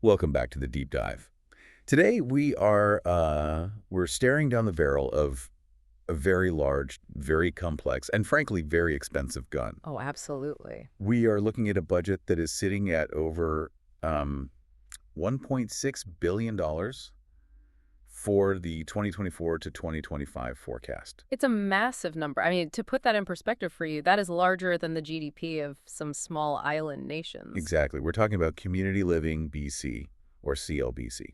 Welcome back to the deep dive. Today we're staring down the barrel of a very large, very complex, and frankly very expensive gun. Oh, absolutely. We are looking at a budget that is sitting at over $1.6 billion for the 2024 to 2025 forecast. It's a massive number. I mean, to put that in perspective for you, that is larger than the GDP of some small island nations. Exactly. We're talking about Community Living BC, or CLBC.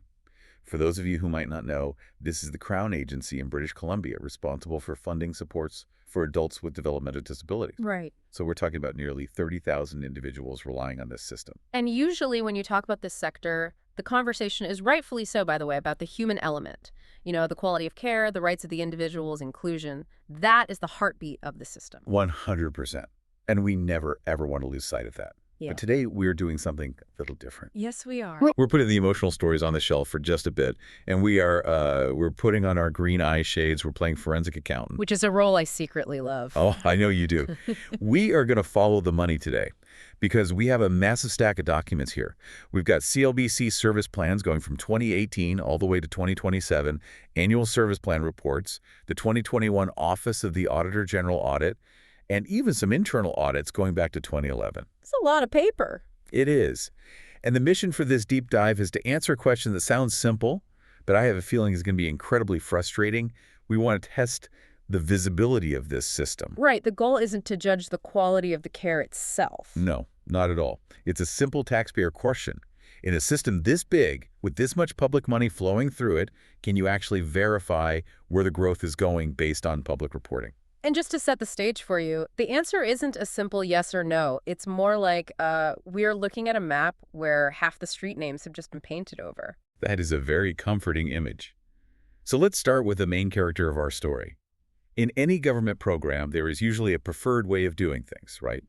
For those of you who might not know, this is the Crown agency in British Columbia responsible for funding supports for adults with developmental disabilities. Right. So we're talking about nearly 30,000 individuals relying on this system. And usually when you talk about this sector, the conversation is rightfully so, by the way, about the human element. You know, the quality of care, the rights of the individuals, inclusion. That is the heartbeat of the system. 100%. And we never, ever want to lose sight of that. Yeah. But today we're doing something a little different. Yes, we are. We're putting the emotional stories on the shelf for just a bit, and we're putting on our green eye shades. We're playing forensic accountant. Which is a role I secretly love. Oh, I know you do. We are going to follow the money today because we have a massive stack of documents here. We've got CLBC service plans going from 2018 all the way to 2027, annual service plan reports, the 2021 Office of the Auditor General audit, and even some internal audits going back to 2011. It's a lot of paper. It is. And the mission for this deep dive is to answer a question that sounds simple, but I have a feeling is going to be incredibly frustrating. We want to test the visibility of this system. Right. The goal isn't to judge the quality of the care itself. No, not at all. It's a simple taxpayer question. In a system this big, with this much public money flowing through it, can you actually verify where the growth is going based on public reporting? And just to set the stage for you, the answer isn't a simple yes or no. It's more like we're looking at a map where half the street names have just been painted over. That is a very comforting image. So let's start with the main character of our story. In any government program, there is usually a preferred way of doing things, right?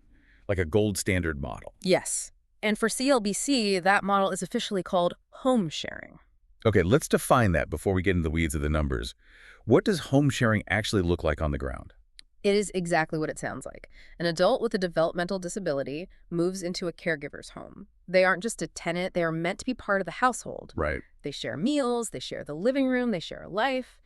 Like a gold standard model. Yes. And for CLBC, that model is officially called home sharing. Okay, let's define that before we get into the weeds of the numbers. What does home sharing actually look like on the ground? It is exactly what it sounds like. An adult with a developmental disability moves into a caregiver's home. They aren't just a tenant, they are meant to be part of the household. Right. They share meals, they share the living room, they share a life.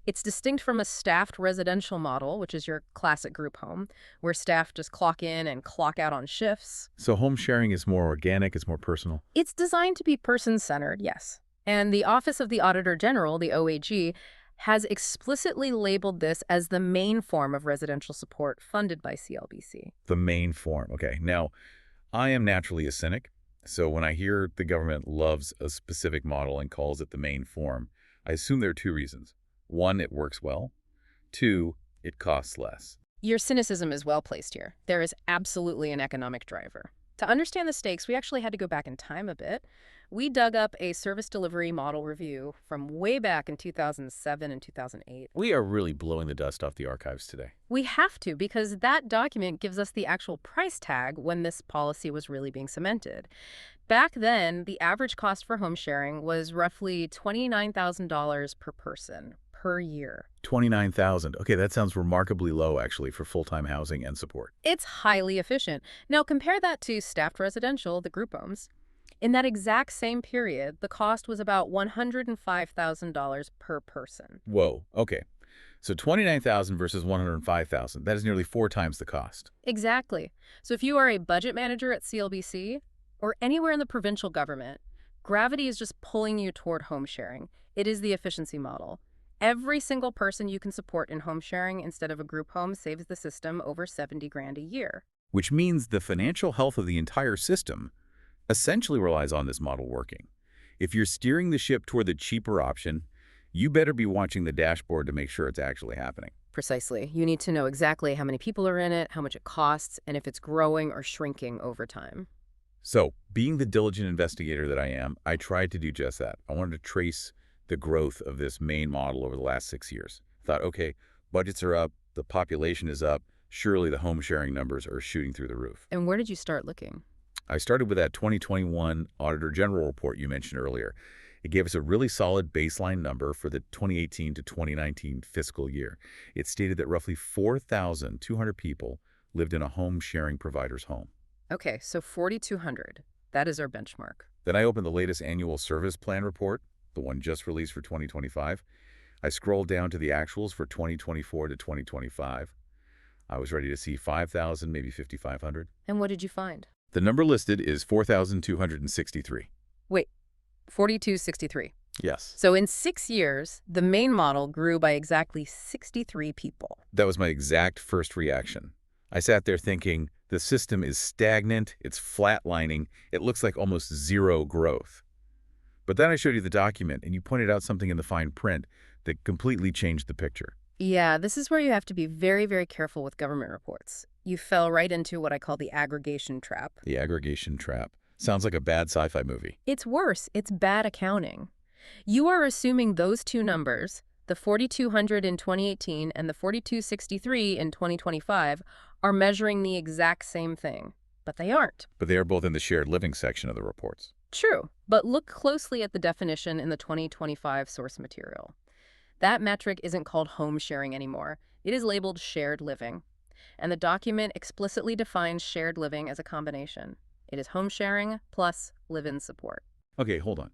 It's distinct from a staffed residential model, which is your classic group home, where staff just clock in and clock out on shifts. So home sharing is more organic, it's more personal. It's designed to be person-centered, yes. And the Office of the Auditor General, the OAG, has explicitly labeled this as the main form of residential support funded by CLBC. The main form. Okay. Now, I am naturally a cynic, so when I hear the government loves a specific model and calls it the main form, I assume there are two reasons. One, it works well. Two, it costs less. Your cynicism is well placed here. There is absolutely an economic driver. To understand the stakes, we actually had to go back in time a bit. We dug up a service delivery model review from way back in 2007 and 2008. We are really blowing the dust off the archives today. We have to, because that document gives us the actual price tag when this policy was really being cemented. Back then, the average cost for home sharing was roughly $29,000 per person per year. 29,000. Okay, that sounds remarkably low, actually, for full-time housing and support. It's highly efficient. Now, compare that to staffed residential, the group homes. In that exact same period, the cost was about $105,000 per person. Whoa, okay. So 29,000 versus 105,000. That is nearly 4 times the cost. Exactly. So if you are a budget manager at CLBC or anywhere in the provincial government, gravity is just pulling you toward home sharing. It is the efficiency model. Every single person you can support in home sharing instead of a group home saves the system over 70 grand a year. Which means the financial health of the entire system essentially relies on this model working. If you're steering the ship toward the cheaper option, you better be watching the dashboard to make sure it's actually happening. Precisely. You need to know exactly how many people are in it, how much it costs, and if it's growing or shrinking over time. So, being the diligent investigator that I am, I tried to do just that. I wanted to trace the growth of this main model over the last 6 years. Thought, okay, budgets are up, the population is up, surely the home sharing numbers are shooting through the roof. And where did you start looking? I started with that 2021 Auditor General report you mentioned earlier. It gave us a really solid baseline number for the 2018 to 2019 fiscal year. It stated that roughly 4,200 people lived in a home sharing provider's home. Okay, so 4,200. That is our benchmark. Then I opened the latest annual service plan report, the one just released for 2025. I scrolled down to the actuals for 2024 to 2025. I was ready to see 5,000, maybe 5,500. And what did you find? The number listed is 4,263. Wait, 4263. Yes. So in 6 years, the main model grew by exactly 63 people. That was my exact first reaction. I sat there thinking, the system is stagnant, it's flatlining, it looks like almost zero growth. But then I showed you the document, and you pointed out something in the fine print that completely changed the picture. Yeah, this is where you have to be very, very careful with government reports. You fell right into what I call the aggregation trap. The aggregation trap. Sounds like a bad sci-fi movie. It's worse. It's bad accounting. You are assuming those two numbers, the 4,200 in 2018 and the 4,263 in 2025, are measuring the exact same thing. But they aren't. But they are both in the shared living section of the reports. True, but look closely at the definition in the 2025 source material. That metric isn't called home sharing anymore. It is labeled shared living. And the document explicitly defines shared living as a combination. It is home sharing plus live-in support. Okay, hold on.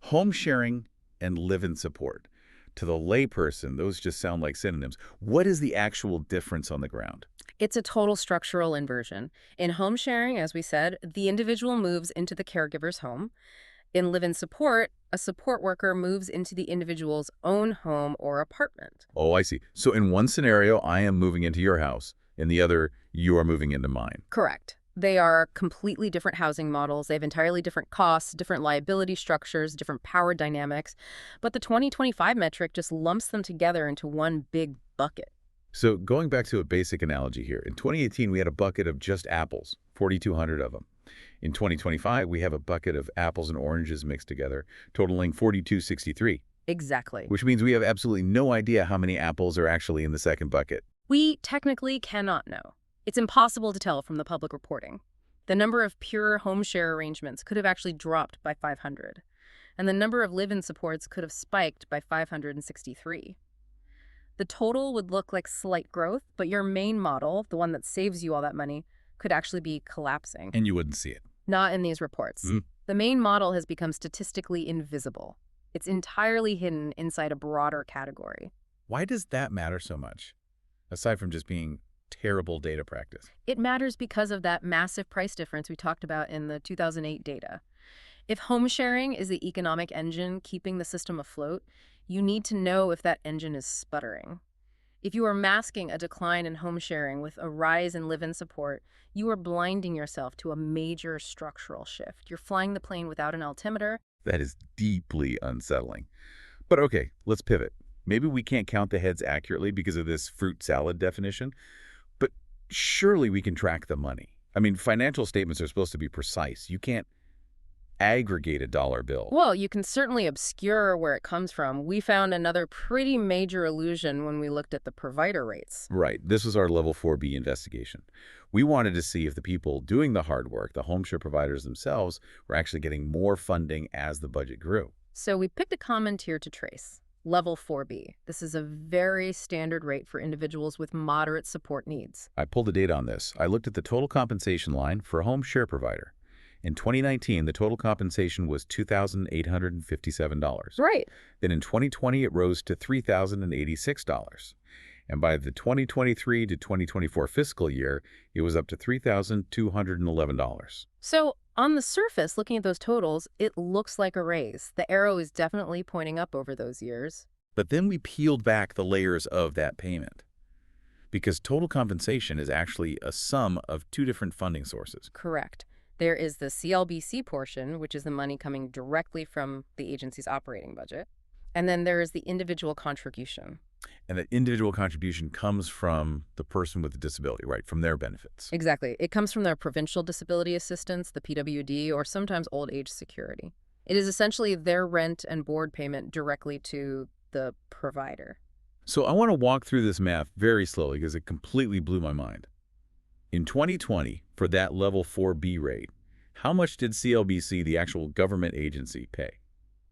Home sharing and live-in support. To the layperson, those just sound like synonyms. What is the actual difference on the ground? It's a total structural inversion. In home sharing, as we said, the individual moves into the caregiver's home. In live-in support, a support worker moves into the individual's own home or apartment. Oh, I see. So in one scenario, I am moving into your house. In the other, you are moving into mine. Correct. They are completely different housing models. They have entirely different costs, different liability structures, different power dynamics. But the 2025 metric just lumps them together into one big bucket. So going back to a basic analogy here, in 2018, we had a bucket of just apples, 4,200 of them. In 2025, we have a bucket of apples and oranges mixed together, totaling 4,263. Exactly. Which means we have absolutely no idea how many apples are actually in the second bucket. We technically cannot know. It's impossible to tell from the public reporting. The number of pure home share arrangements could have actually dropped by 500, and the number of live-in supports could have spiked by 563. The total would look like slight growth, but your main model, the one that saves you all that money, could actually be collapsing. And you wouldn't see it. Not in these reports. The main model has become statistically invisible. It's entirely hidden inside a broader category. Why does that matter so much, aside from just being terrible data practice? It matters because of that massive price difference we talked about in the 2008 data. If home sharing is the economic engine keeping the system afloat, you need to know if that engine is sputtering. If you are masking a decline in home sharing with a rise in live-in support, you are blinding yourself to a major structural shift. You're flying the plane without an altimeter. That is deeply unsettling. But okay, let's pivot. Maybe we can't count the heads accurately because of this fruit salad definition, but surely we can track the money. I mean, financial statements are supposed to be precise. You can't aggregate a dollar bill. Well, you can certainly obscure where it comes from. We found another pretty major illusion when we looked at the provider rates. Right. This was our level 4B investigation. We wanted to see if the people doing the hard work, the home share providers themselves, were actually getting more funding as the budget grew. So we picked a common tier to trace, level 4B. This is a very standard rate for individuals with moderate support needs. I pulled the data on this. I looked at the total compensation line for a home share provider. In 2019, the total compensation was $2,857. Right. Then in 2020, it rose to $3,086. And by the 2023 to 2024 fiscal year, it was up to $3,211. So on the surface, looking at those totals, it looks like a raise. The arrow is definitely pointing up over those years. But then we peeled back the layers of that payment, because total compensation is actually a sum of two different funding sources. Correct. There is the CLBC portion, which is the money coming directly from the agency's operating budget. And then there is the individual contribution. And that individual contribution comes from the person with the disability, right, from their benefits. Exactly. It comes from their provincial disability assistance, the PWD, or sometimes old age security. It is essentially their rent and board payment directly to the provider. So I want to walk through this math very slowly because it completely blew my mind. In 2020, for that level 4B rate, how much did CLBC, the actual government agency, pay?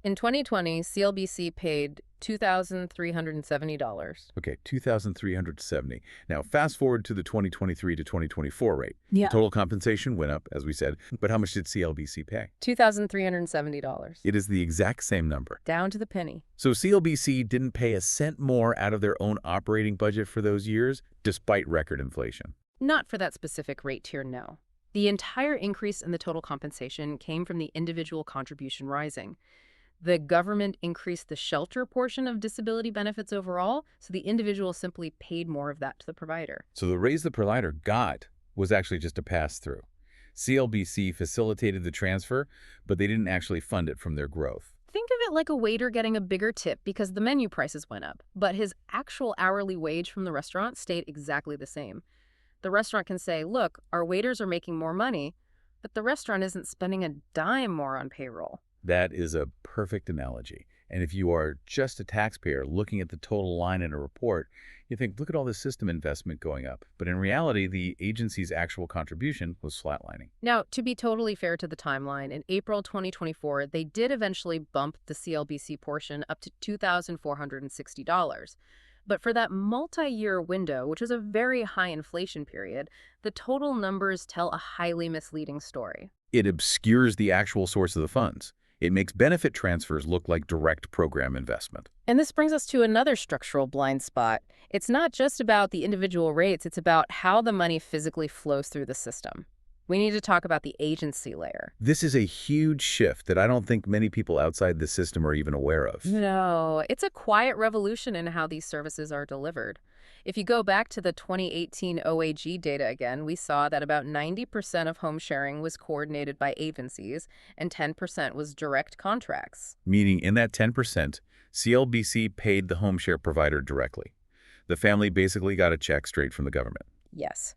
In 2020, CLBC paid $2,370. Okay, 2,370. Now, fast forward to the 2023 to 2024 rate. The Yeah. total compensation went up, as we said, but how much did CLBC pay? $2,370. It is the exact same number. Down to the penny. So CLBC didn't pay a cent more out of their own operating budget for those years, despite record inflation. Not for that specific rate tier, no. The entire increase in the total compensation came from the individual contribution rising. The government increased the shelter portion of disability benefits overall, so the individual simply paid more of that to the provider. So the raise the provider got was actually just a pass-through. CLBC facilitated the transfer, but they didn't actually fund it from their growth. Think of it like a waiter getting a bigger tip because the menu prices went up, but his actual hourly wage from the restaurant stayed exactly the same. The restaurant can say, look, our waiters are making more money, but the restaurant isn't spending a dime more on payroll. That is a perfect analogy. And if you are just a taxpayer looking at the total line in a report, you think, look at all this system investment going up. But in reality, the agency's actual contribution was flatlining. Now, to be totally fair to the timeline, in April 2024, they did eventually bump the CLBC portion up to $2,460. But for that multi-year window, which was a very high inflation period, the total numbers tell a highly misleading story. It obscures the actual source of the funds. It makes benefit transfers look like direct program investment. And this brings us to another structural blind spot. It's not just about the individual rates, it's about how the money physically flows through the system. We need to talk about the agency layer. This is a huge shift that I don't think many people outside the system are even aware of. No, it's a quiet revolution in how these services are delivered. If you go back to the 2018 OAG data again, we saw that about 90% of home sharing was coordinated by agencies and 10% was direct contracts. Meaning in that 10%, CLBC paid the home share provider directly. The family basically got a check straight from the government. Yes.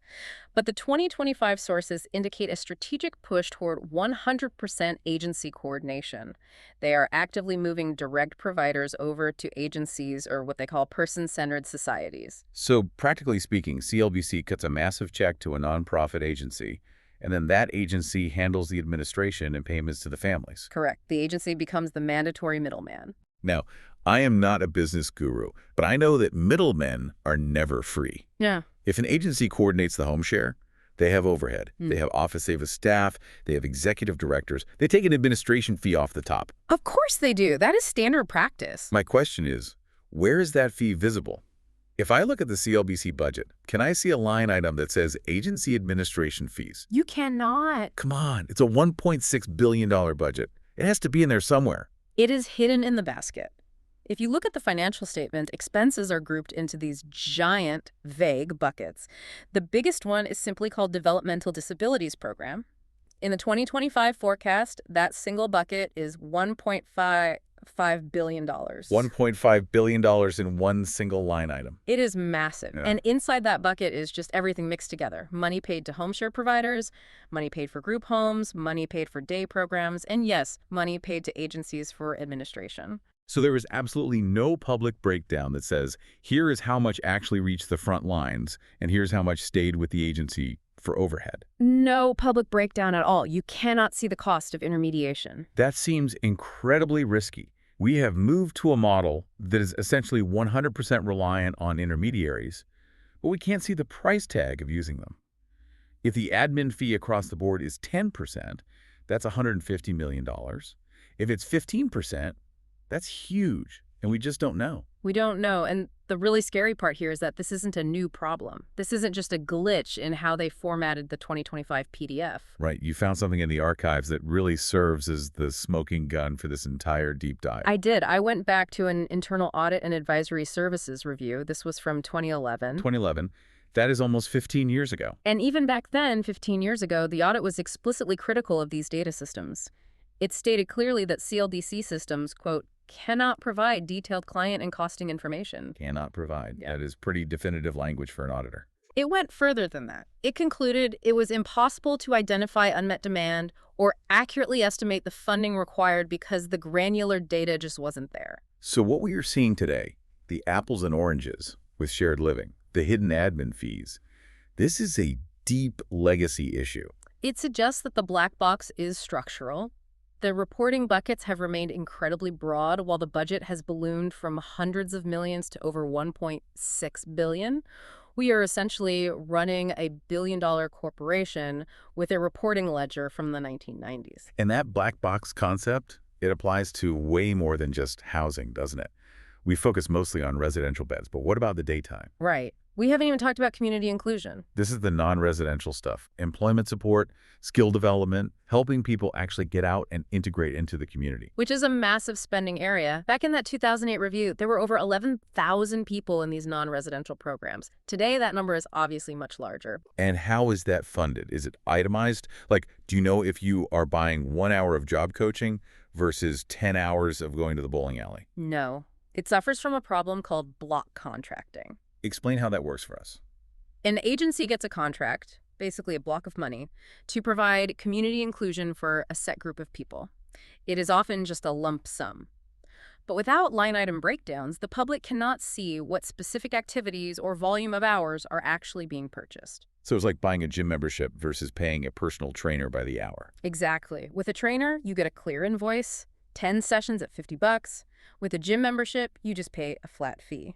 But the 2025 sources indicate a strategic push toward 100% agency coordination. They are actively moving direct providers over to agencies, or what they call person-centered societies. So practically speaking, CLBC cuts a massive check to a nonprofit agency, and then that agency handles the administration and payments to the families. Correct. The agency becomes the mandatory middleman. Now, I am not a business guru, but I know that middlemen are never free. Yeah. If an agency coordinates the home share, they have overhead. They have office staff. They have executive directors. They take an administration fee off the top. Of course they do. That is standard practice. My question is, where is that fee visible? If I look at the CLBC budget, can I see a line item that says agency administration fees? You cannot. Come on, it's a $1.6 billion budget. It has to be in there somewhere. It is hidden in the basket. If you look at the financial statement, expenses are grouped into these giant, vague buckets. The biggest one is simply called Developmental Disabilities Program. In the 2025 forecast, that single bucket is $1.55 billion. $1.5 billion in one single line item. It is massive. Yeah. And inside that bucket is just everything mixed together. Money paid to home share providers, money paid for group homes, money paid for day programs, and yes, money paid to agencies for administration. So there is absolutely no public breakdown that says, here is how much actually reached the front lines, and here's how much stayed with the agency for overhead. No public breakdown at all. You cannot see the cost of intermediation. That seems incredibly risky. We have moved to a model that is essentially 100% reliant on intermediaries, but we can't see the price tag of using them. If the admin fee across the board is 10%, that's $150 million. If it's 15%, that's huge, and we just don't know. We don't know, and the really scary part here is that this isn't a new problem. This isn't just a glitch in how they formatted the 2025 PDF. Right, you found something in the archives that really serves as the smoking gun for this entire deep dive. I did. I went back to an internal audit and advisory services review. This was from 2011. 2011. That is almost 15 years ago. And even back then, 15 years ago, the audit was explicitly critical of these data systems. It stated clearly that CLBC systems, quote, cannot provide detailed client and costing information. Cannot provide. Yeah. That is pretty definitive language for an auditor. It went further than that. It concluded it was impossible to identify unmet demand or accurately estimate the funding required because the granular data just wasn't there. So what we are seeing today, the apples and oranges with shared living, the hidden admin fees, this is a deep legacy issue. It suggests that the black box is structural. The reporting buckets have remained incredibly broad, while the budget has ballooned from hundreds of millions to over 1.6 billion. We are essentially running a billion-dollar corporation with a reporting ledger from the 1990s. And that black box concept, it applies to way more than just housing, doesn't it? We focus mostly on residential beds, but what about the daytime? Right. We haven't even talked about community inclusion. This is the non-residential stuff. Employment support, skill development, helping people actually get out and integrate into the community. Which is a massive spending area. Back in that 2008 review, there were over 11,000 people in these non-residential programs. Today, that number is obviously much larger. And how is that funded? Is it itemized? Like, do you know if you are buying 1 hour of job coaching versus 10 hours of going to the bowling alley? No. It suffers from a problem called block contracting. Explain how that works for us. An agency gets a contract, basically a block of money, to provide community inclusion for a set group of people. It is often just a lump sum. But without line item breakdowns, the public cannot see what specific activities or volume of hours are actually being purchased. So it's like buying a gym membership versus paying a personal trainer by the hour. Exactly. With a trainer, you get a clear invoice, 10 sessions at $50. With a gym membership, you just pay a flat fee.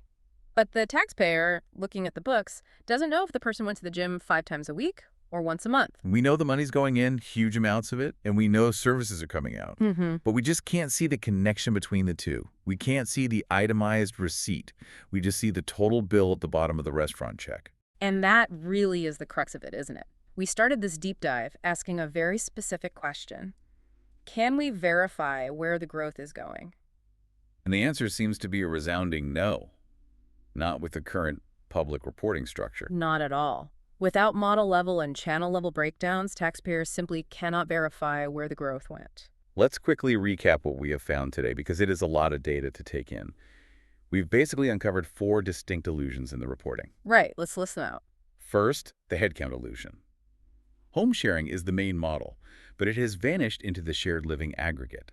But the taxpayer, looking at the books, doesn't know if the person went to the gym 5 times a week or once a month. We know the money's going in, huge amounts of it, and we know services are coming out. Mm-hmm. But we just can't see the connection between the two. We can't see the itemized receipt. We just see the total bill at the bottom of the restaurant check. And that really is the crux of it, isn't it? We started this deep dive asking a very specific question. Can we verify where the growth is going? And the answer seems to be a resounding no. Not with the current public reporting structure. Not at all. Without model level and channel level breakdowns, taxpayers simply cannot verify where the growth went. Let's quickly recap what we have found today because it is a lot of data to take in. We've basically uncovered 4 distinct illusions in the reporting. Right, let's listen out. First, the headcount illusion. Home sharing is the main model, but it has vanished into the shared living aggregate.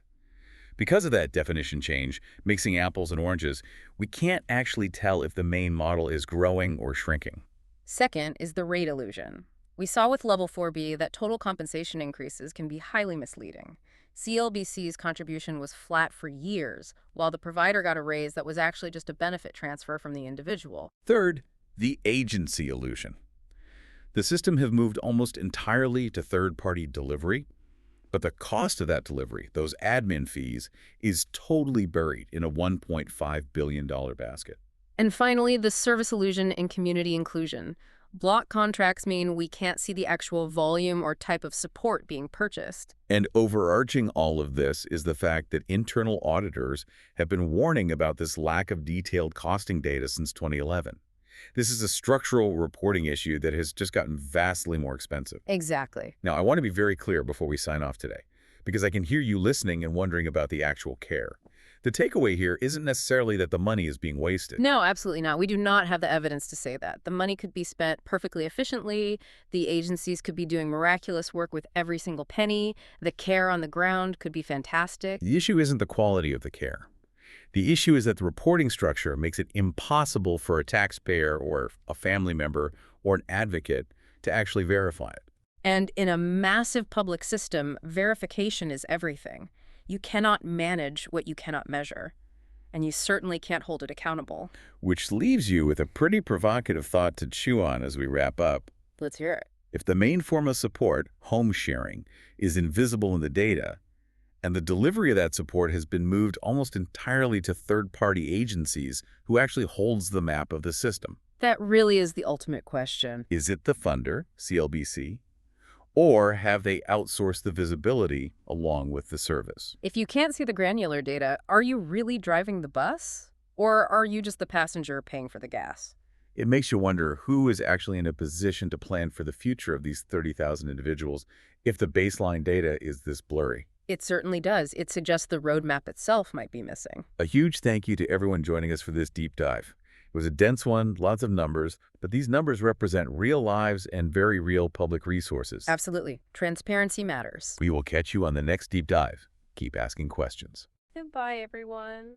Because of that definition change, mixing apples and oranges, we can't actually tell if the main model is growing or shrinking. Second is the rate illusion. We saw with Level 4B that total compensation increases can be highly misleading. CLBC's contribution was flat for years, while the provider got a raise that was actually just a benefit transfer from the individual. Third, the agency illusion. The system has moved almost entirely to third-party delivery, but the cost of that delivery, those admin fees, is totally buried in a $1.5 billion basket. And finally, the service illusion and community inclusion. Block contracts mean we can't see the actual volume or type of support being purchased. And overarching all of this is the fact that internal auditors have been warning about this lack of detailed costing data since 2011. This is a structural reporting issue that has just gotten vastly more expensive. Exactly. Now, I want to be very clear before we sign off today, because I can hear you listening and wondering about the actual care. The takeaway here isn't necessarily that the money is being wasted. No, absolutely not. We do not have the evidence to say that. The money could be spent perfectly efficiently. The agencies could be doing miraculous work with every single penny. The care on the ground could be fantastic. The issue isn't the quality of the care. The issue is that the reporting structure makes it impossible for a taxpayer or a family member or an advocate to actually verify it. And in a massive public system, verification is everything. You cannot manage what you cannot measure, and you certainly can't hold it accountable. Which leaves you with a pretty provocative thought to chew on as we wrap up. Let's hear it. If the main form of support, home sharing, is invisible in the data, and the delivery of that support has been moved almost entirely to third-party agencies who actually holds the map of the system. That really is the ultimate question. Is it the funder, CLBC, or have they outsourced the visibility along with the service? If you can't see the granular data, are you really driving the bus? Or are you just the passenger paying for the gas? It makes you wonder who is actually in a position to plan for the future of these 30,000 individuals if the baseline data is this blurry. It certainly does. It suggests the roadmap itself might be missing. A huge thank you to everyone joining us for this deep dive. It was a dense one, lots of numbers, but these numbers represent real lives and very real public resources. Absolutely. Transparency matters. We will catch you on the next deep dive. Keep asking questions. Goodbye, everyone.